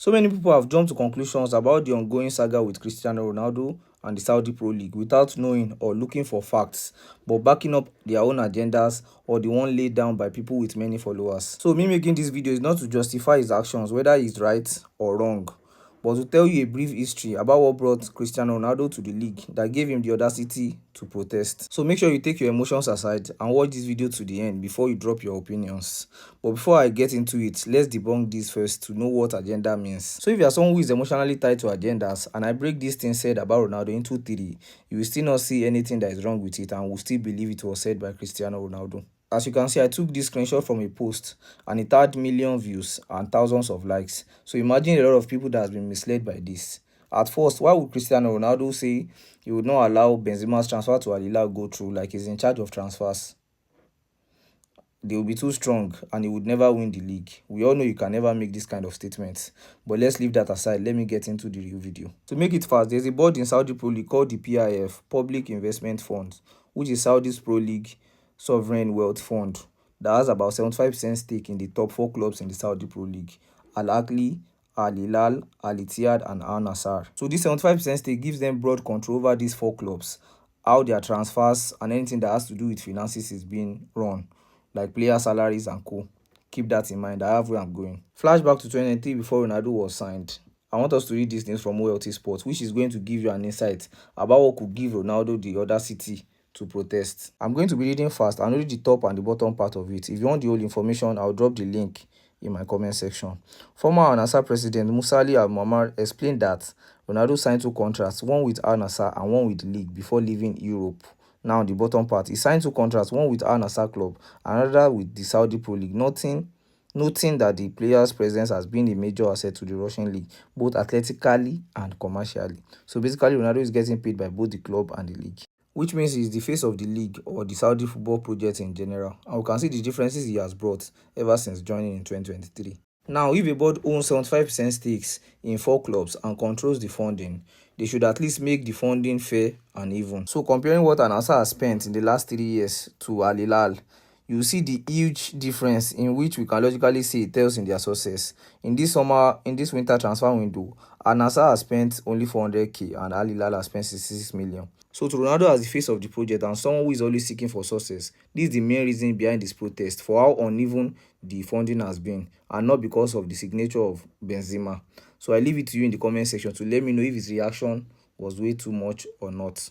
So many people have jumped to conclusions about the ongoing saga with Cristiano Ronaldo and the Saudi Pro League without knowing or looking for facts, but backing up their own agendas or the one laid down by people with many followers. So me making this video is not to justify his actions, whether he's right or wrong, but to tell you a brief history about what brought Cristiano Ronaldo to the league that gave him the audacity to protest. So make sure you take your emotions aside and watch this video to the end before you drop your opinions. But before I get into it, let's debunk this first to know what agenda means. So if you are someone who is emotionally tied to agendas and I break these things said about Ronaldo into three, you will still not see anything that is wrong with it and will still believe it was said by Cristiano Ronaldo. As you can see, I took this screenshot from a post and it had million views and thousands of likes. So imagine a lot of people that has been misled by this. At first, why would Cristiano Ronaldo say he would not allow Benzema's transfer to Al Hilal go through, like he's in charge of transfers? They will be too strong and he would never win the league. We all know you can never make this kind of statements. But let's leave that aside. Let me get into the real video. To make it fast, there's a board in Saudi Pro League called the PIF, Public Investment Fund, which is Saudi's Pro League sovereign wealth fund that has about 75% stake in the top 4 clubs in the Saudi Pro League: Al Ahly, Al Hilal, Al Ittihad, and Al Nassr. So this 75% stake gives them broad control over these 4 clubs, how their transfers and anything that has to do with finances is being run, like player salaries and co. Keep that in mind. I have where I'm going. Flashback to 2023 before Ronaldo was signed. I want us to read these things from OLT Sports, which is going to give you an insight about what could give Ronaldo the audacity to protest. I'm going to be reading fast. I'll read the top and the bottom part of it. If you want the whole information, I'll drop the link in my comment section. Former Al Nassr president Musali Al-Muammar explained that Ronaldo signed 2 contracts, one with Al Nassr and one with the league, before leaving Europe. Now the bottom part, he signed 2 contracts, one with Al Nassr club and another with the Saudi Pro League, noting that the player's presence has been a major asset to the Russian league, both athletically and commercially. So basically, Ronaldo is getting paid by both the club and the league, which means he's the face of the league or the Saudi football project in general. And we can see the differences he has brought ever since joining in 2023. Now, if a board owns 75% stakes in 4 clubs and controls the funding, they should at least make the funding fair and even. So comparing what Al Nassr has spent in the last 3 years to Al Hilal, you see the huge difference in which we can logically say it tells in their success. In this winter transfer window, Al Nassr has spent only 400k and Al Hilal has spent 66 million. So to Ronaldo as the face of the project and someone who is always seeking for success, this is the main reason behind this protest, for how uneven the funding has been and not because of the signature of Benzema. So I leave it to you in the comment section to let me know if his reaction was way too much or not.